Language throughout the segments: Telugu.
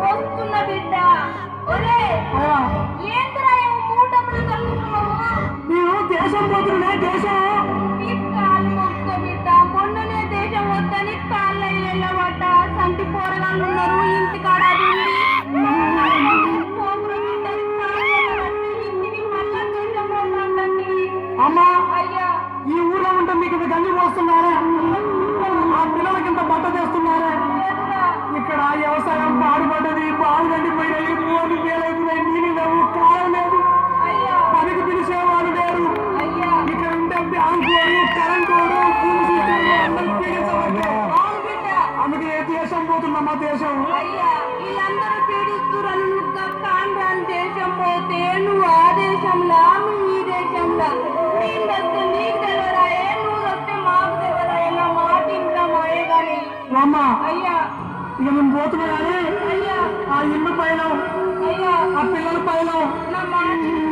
వస్తున్న బిడ్డ ఒరే ఏంద్రా మూటములు కలుగుతున్నావు? నేను దేశం పోతున్నా. దేశం కాలు మొక్క బిడ్డ మొన్ననే దేశం వద్దని కాళ్ళ వెళ్ళబడ్డ సంటి పోరగాళ్ళు ఉన్నారు ఇంటికాడ అమ్మా. అయ్యా ఈ ఊర్లో ఉంటే మీకు గంజి పోస్తున్నారా? ఆ పిల్లలకింత బట్ట చేస్తున్నారా? ఇక్కడ వ్యవసాయం పాడుపడ్డది, పాలు గండిపోయినాయి, బోర్లు పేలవుతున్నాయి, నీళ్ళు లేవు, కాలం లేదు, పనికి పిలిచేవాళ్ళు లేరు. ఇక్కడ ఉంటే బ్యాంకోడు, కరెంటోడు, అందుకే దేశం పోతున్నమ్మా. దేశం వీళ్ళందరూ పీడిస్తున్నారు. కాండ్రాన్ దేశం పోతే నువ్వు ఆ దేశంలో నువ్వు ఈ దేశంలో నేను వస్తే నీకు తెలియరాయే, నువ్వు వస్తే మాకు తెలియరాయే. నా మాట ఇంట్లో మాయే కానీ అమ్మా. అయ్యా ఇక మేము పోతున్నా కానీ అయ్యా ఆ ఇల్లు పైన, అయ్యా ఆ పిల్లల పైన, నా మాట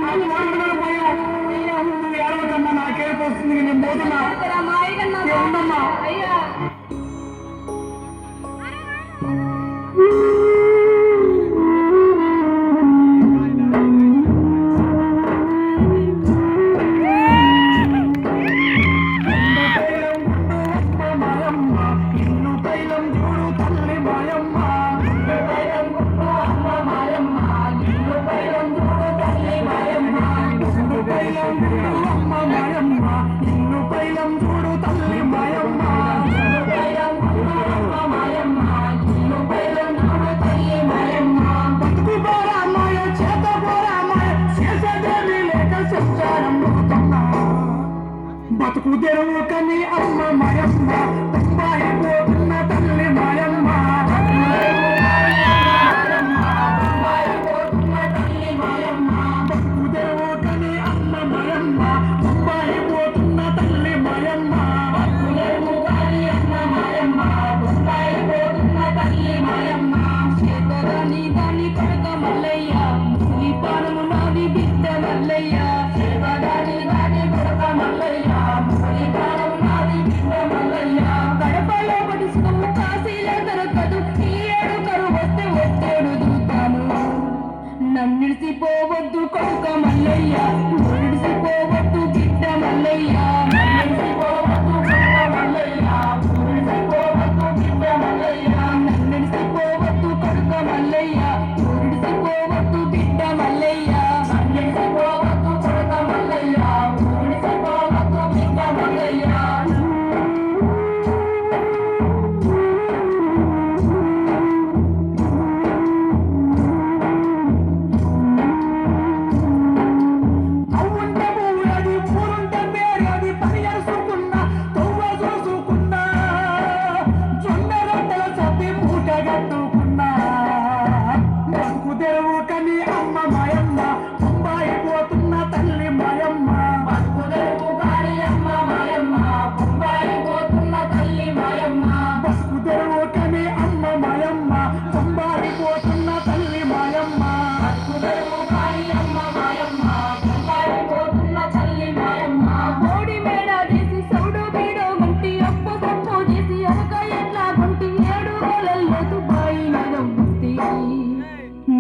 ఆ కోడిపిల్లల పైన నువ్వు ఏడవకమ్మా. నాకేపు వస్తుంది. నేను పోతున్నా. ఉండమ్మా. అయ్యా బతుకు తెరువు కని అమ్మ మాయమ్మ, అమ్మాయి పోతున్న తల్లి మాయమ్మ. బతుకు తెరువు కని అమ్మ మాయమ్మ, అమ్మాయి పోతున్న తల్లి మాయమ్మ. చేతరాని దాని కొడుక మల్లయ్య, ముసలి పానము నాది బిడ్డ మల్లయ్య. గడపలో పడుచుకున్న కాశీలో దొరకదు, ఈ ఏడు కరువు వస్తే వచ్చేడు దూతాను. నన్నిడిసిపోవద్దు కొడుక మల్లయ్య, ముడిసిపోవద్దు బిడ్డ మల్లయ్య. నన్నిడిసిపోవద్దు కొడుక మల్లయ్య, ముడిసిపోవద్దు బిడ్డ మల్లయ్య. నన్నిడిసిపోవద్దు కొడుక మల్లయ్య, ముడిసిపోవద్దు బిడ్డ మల్లయ్య. నన్నిడిసిపోవద్దు కొడుక మల్లయ్య, ముడిసిపోవద్దు బిడ్డ మల్లయ్య.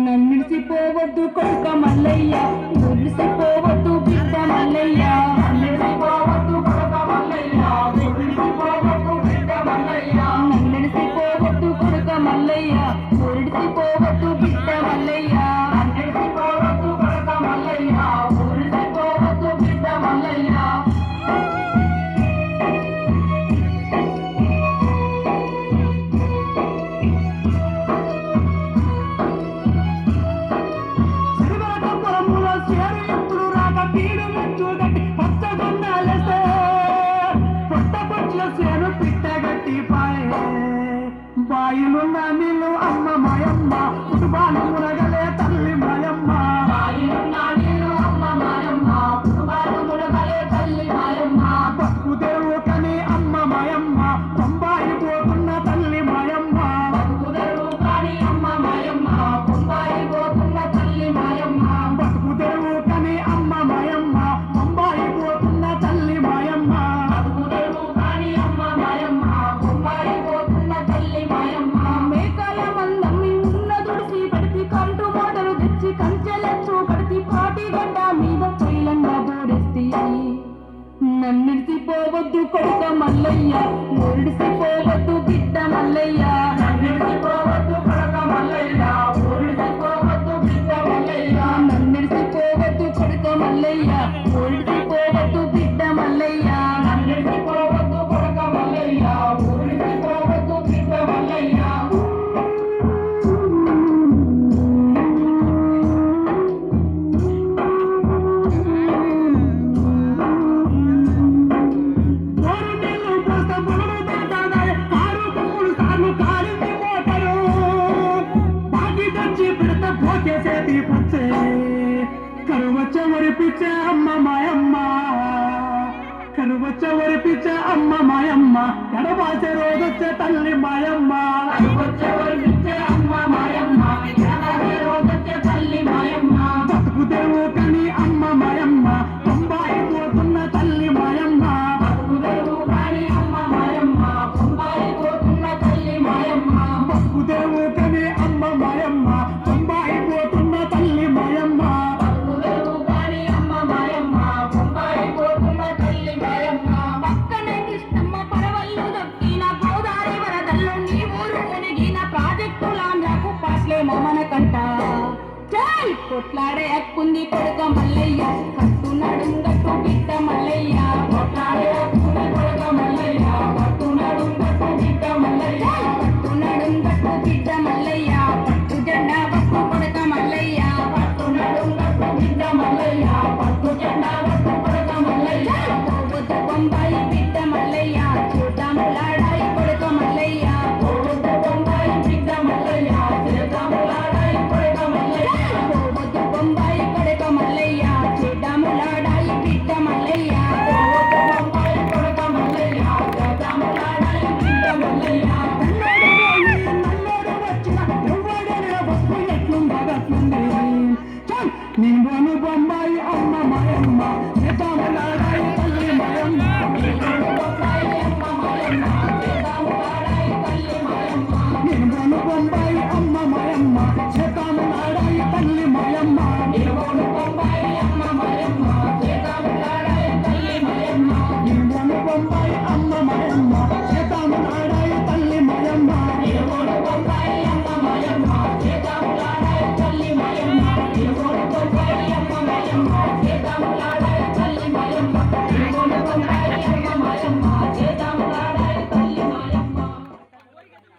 నన్నిడిసిపోవద్దు కొడుక మల్లయ్య, మురిసిపోవద్దు బిడ్డ మల్లయ్య. నన్నిడిసిపోవద్దు కొడుక మల్లయ్య, మురిసిపోవద్దు బిడ్డ మల్లయ్య. నన్నిడిసిపోవద్దు కొడుక మల్లయ్య, మురిసిపోవద్దు బిడ్డ మల్లయ్య. నన్నిడిసిపోవద్దు కొడుక మల్లయ్య, మురిసిపోవద్దు బిడ్డ మల్లయ్య. బాయిలున్న నీళ్ళు అమ్మ మాయమ్మ, కుటుంబాలు మునగలే తల్లి మాయమ్మ. బాయిలున్న నీళ్ళు అమ్మ మాయమ్మ, కుటుంబాలు మునగలే తల్లి మాయమ్మ. బతుకు తెరువు కని అమ్మ మాయమ్మ, బొంబాయి పోతున్న తల్లి మాయమ్మ. బతుకు తెరువు కని అమ్మ మాయమ్మ, బొంబాయి పోతున్న తల్లి మాయమ్మ. బతుకు తెరువు కని అమ్మ మాయమ్మ, బొంబాయి పోతున్న తల్లి మాయమ్మ. బతుకు తెరువు కని అమ్మ మాయమ్మ, బొంబాయి పోతున్న తల్లి మాయమ్మ. మేక మల్లయ్య మురిసిపోవద్దు బిడ్డ మల్లయ్య నన్నిడిసిపోవద్దు కొడక మల్లయ్య ఊరిసిపోవద్దు బిడ్డ మల్లయ్య నన్నిడిసిపోవద్దు కొడుక మల్లయ్య మురిసిపోవద్దు బిడ్డ మల్లయ్య నన్నిడిసిపోవద్దు కొడక మల్లయ్య ఊరిసిపోవద్దు బిడ్డ మల్లయ్య కరువచ్చ అమ్మ మాయమ్మ కరువచ్చ వరిపిచ్చే అమ్మ మాయమ్మ ఎడబాసే రోజొచ్చే తల్లి మాయమ్మ వచ్చే వరిపించే అమ్మ మాయమ్మ ఎడబాసే రోజొచ్చే తల్లి మాయమ్మ బతుకు తెరువు కని అమ్మ మాయమ్మ బొంబాయి పోతున్న తల్లి మాయమ్మ బతుకు తెరువు కాని అమ్మ మాయమ్మ బొంబాయి పోతున్న తల్లి మాయమ్మ బతుకు తెరువు కని అమ్మ మాయమ్మ బొంబాయి పోతున్న తల్లి మాయమ్మ బతుకు తెరువు కాని అమ్మ మాయమ్మ బొంబాయి పోతున్న తల్లి మాయమ్మ పక్కనే కృష్ణమ్మ పరవళ్ళు దొక్కిన గోదావరి వరదల్లో నీ ఊరు మునిగిన ప్రాజెక్టులాంధ్రకు పాట్లే మమన కంట జై కొట్లాడే హక్కుంది కొడుక మల్లయ్య కట్టు నడుంగట్టు బిడ్డ మల్లయ్య